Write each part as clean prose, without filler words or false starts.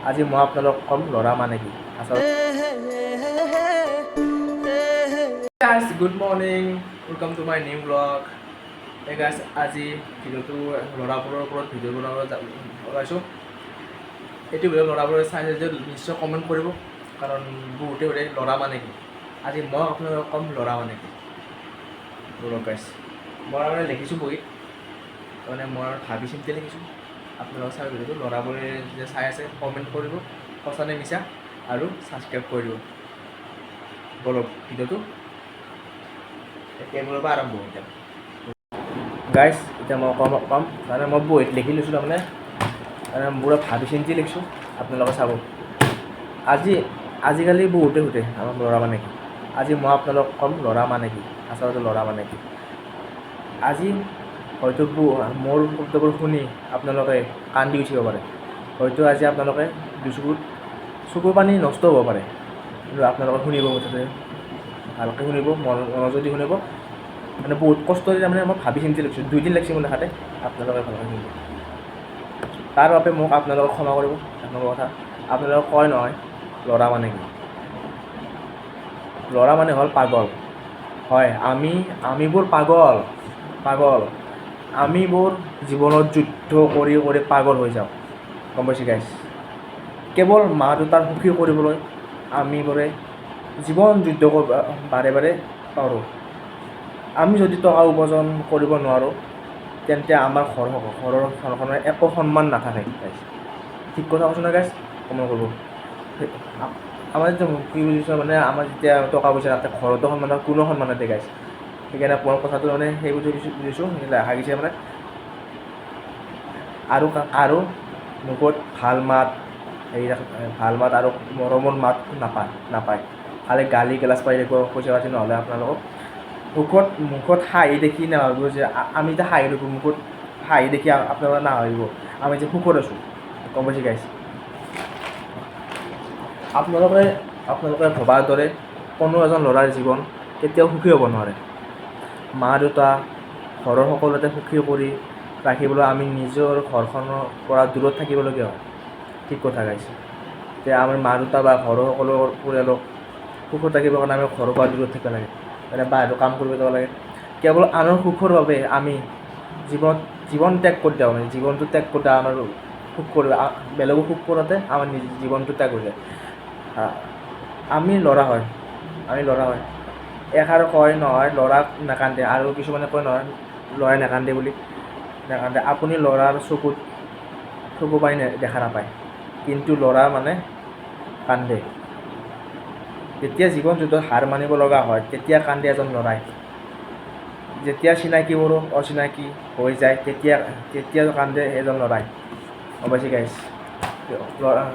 আজি মই আপোনালোকক ক'ম ল'ৰা মানে কি। Guys good morning, welcome to my new blog. Guys আজি ভিডিঅ'টো ল'ৰাবোৰৰ ওপৰত ভিডিঅ' বনাব ওলাইছোঁ। এইটো ভিডিঅ' ল'ৰাবোৰে চাই যে নিশ্চয় কমেণ্ট কৰিব, কাৰণ বহুতে সোধে ল'ৰা মানে কি। আজি মই আপোনালোকক ক'ম ল'ৰা মানে কি। গাইজ মই মানে লিখিছোঁ বহীত, মানে মই ভাবি চিন্তি লিখিছোঁ। আপোনালোকে চাই ভিডিঅ'টো ল'ৰাবোৰে যে চাই আছে কমেণ্ট কৰিব, সঁচা নে মিছা, আৰু ছাবস্ক্ৰাইব কৰি দিব। বলক ভিডিঅ'টো কেমেৰাৰ পৰা আৰম্ভ এতিয়া। গাইজ এতিয়া মই ক'ম মানে মই বহীত লিখি লৈছোঁ, তাৰমানে পুৰা ভাবি চিন্তি লিখিছোঁ। আপোনালোকে চাব। আজিকালি বহুতে সোধে আমাক ল'ৰা মানে কি। আজি মই আপোনালোকক ক'ম ল'ৰা মানে কি, আচলতে ল'ৰা মানে কি। আজি হয়তো মোৰ শব্দবোৰ শুনি আপোনালোকে কান্দি উঠিব পাৰে। হয়তো আজি আপোনালোকে চকুৰ পানী নষ্ট হ'ব পাৰে, কিন্তু আপোনালোকে শুনিব, মুঠতে ভালকৈ শুনিব, মনোযোগদি শুনিব। মানে বহুত কষ্টৰে তাৰমানে মই ভাবি চিন্তি লিখিছোঁ, 2 দিন লাগিছে মোৰ লেখাতে। আপোনালোকে ভালকৈ শুনিব। তাৰ বাবে মোক আপোনালোকে ক্ষমা কৰিব। এক নম্বৰ কথা, আপোনালোকে কয় নহয় ল'ৰা মানে কি। ল'ৰা মানে হ'ল পাগল। হয়, আমিবোৰ পাগল। আমিবোৰ জীৱনত যুদ্ধ কৰি পাগল হৈ যাওঁ, গম পাইছে গাইজ। কেৱল মা দেউতাৰ সুখী কৰিবলৈ আমিবোৰে জীৱন যুদ্ধ বাৰে কৰোঁ। আমি যদি টকা উপাৰ্জন কৰিব নোৱাৰোঁ, তেন্তে আমাৰ ঘৰখনৰ একো সন্মান নাথাকে গাইজ। ঠিক কথা কৈছোঁ না গাইজ, কমেণ্ট কৰিব। আমাৰ যেতিয়া কি বুজিছোঁ, মানে আমাৰ যেতিয়া টকা পইচা নাথাকে, ঘৰতো সন্মান নাথাকে, কোনো সন্মান নাথাকে গাইজ। সেইকাৰণে মই কথাটো মানে সেই বুজিছোঁ, হাগিছে মানে। আৰু মুখত ভাল মাত আৰু মৰমৰ মাত নাপায়। খালি গালি গালাজ পাই থাকিব, পইচা পাতি নহ'লে আপোনালোকক। মুখত হাঁহি দেখি নাভাবিব যে আমি এতিয়া হাঁহি থাকোঁ, মুখত হাঁহি দেখি আপোনালোকে নাভাবিব আমি যে সুখত আছোঁ, গম পাইছে গাইজ। আপোনালোকে ভবাৰ দৰে কোনো এজন ল'ৰাৰ জীৱন কেতিয়াও সুখী হ'ব নোৱাৰে। মা দেউতা, ঘৰৰ সকলোতে সুখী কৰি ৰাখিবলৈ আমি নিজৰ ঘৰখনৰ পৰা দূৰত থাকিবলগীয়া হয়। ঠিক কথা গাইছে। এতিয়া আমাৰ মা দেউতা বা ঘৰৰ সকলো পৰিয়ালক সুখত ৰাখিবৰ কাৰণে আমি ঘৰৰ পৰা দূৰত থাকিব লাগে, মানে বাহিৰত কাম কৰিব যাব লাগে। কেৱল আনৰ সুখৰ বাবে আমি জীৱন ত্যাগ কৰি দিওঁ, মানে জীৱনটো ত্যাগ কৰি দিওঁ। আমাৰ সুখ কৰিব, বেলেগক সুখ কৰোঁতে আমাৰ জীৱনটো ত্যাগ হৈ যায়। আমি ল'ৰা হয়। এষাৰ কয় নহয় ল'ৰাক নাকান্দে, আৰু কিছুমানে কয় নহয় ল'ৰাই নাকান্দে বুলি। নাকান্দে। আপুনি ল'ৰাৰ চকু পানী দেখা নাপায়, কিন্তু ল'ৰা মানে কান্দে। যেতিয়া জীৱন যুদ্ধত হাৰ মানিব লগা হয়, তেতিয়া কান্দে এজন ল'ৰাই। যেতিয়া চিনাকিবোৰো অচিনাকি হৈ যায়, তেতিয়া কান্দে এজন ল'ৰাই, গম পাইছে গাইজ।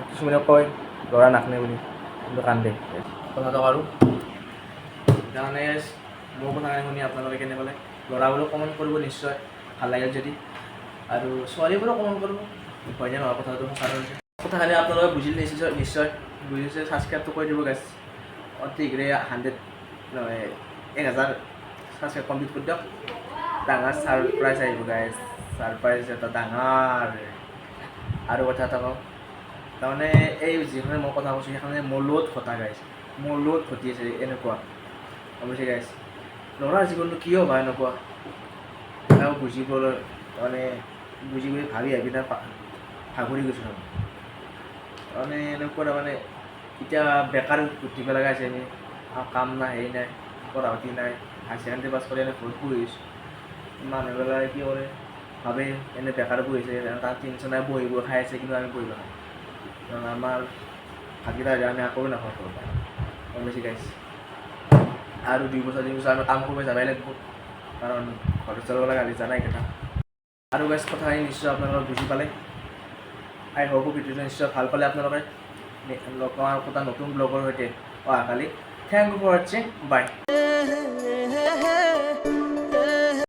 কিছুমানে কয় ল'ৰা নাকান্দে বুলি, কিন্তু কান্দে কথাটো। আৰু তাৰমানে মোৰ কথাখিনি শুনি আপোনালোকে কেনে পালে, ল'ৰাবোৰেও কমেণ্ট কৰিব নিশ্চয়, ভাল লাগে যদি। আৰু ছোৱালীবোৰেও কমেণ্ট কৰিব, হয়নে নহয় কথাটো সঁচা হৈছে। কথাখিনি আপোনালোকে বুজিলে নিশ্চয় বুজিছে। ছাবস্ক্ৰাইবটো কৰি দিব গাইজ। অতি শীঘ্ৰে 1000 ছাবস্ক্ৰাইব কমপ্লিট কৰি দিয়ক। ডাঙৰ ছাৰপ্ৰাইজ আহিব গাইজ, ছাৰপ্ৰাইজ এটা ডাঙৰ। আৰু কথা এটা কওঁ, তাৰমানে এই যিখনে মই কথা কৈছোঁ সেইখনে মোৰ লগত ঘটা গাইজ, মোৰ লগত ঘটি আছে এনেকুৱা, গম পাইছে গাইজ। ল'ৰাৰ জীৱনটো কিয় হয় এনেকুৱা, তেওঁ বুজিবলৈ ভাবি তাৰ ভাগৰি গৈছোঁ তাৰমানে এনেকুৱা। তাৰমানে এতিয়া বেকাৰ ঘূৰি লগা আছে, আমি কাম নাই, হেৰি নাই, পঢ়া পাতি নাই, হায়াৰ ছেকেণ্ডেৰী পাছ কৰি এনে ঘৰত বহি আছোঁ। মানুহবিলাকে কি কৰে, ভাবে এনে বেকাৰ বহিছে, তাৰ টেনশ্যন নাই, বহিব খাই আছে, কিন্তু আমি বহিব খাওঁ। কাৰণ আমাৰ ভাতকেইটা আমি একো নাখাওঁ ঘৰৰ পৰা, গম পাইছে গাইজ। আৰু 2 বছৰ 3 বছৰ আমি কাম কৰিব যাবই লাগিব, কাৰণ ঘৰত চলাব লাগে, আমি জানাই কথা। আৰু গাইজ কথাখিনি নিশ্চয় আপোনালোকে বুজি পালে। আই হোপ ভিডিঅ'টো নিশ্চয় ভাল পালে আপোনালোকে। লগ পাম এটা নতুন ব্লগৰ সৈতে অহাকালি। থেংক ইউ ফৰ ৱাটচিং, বাই।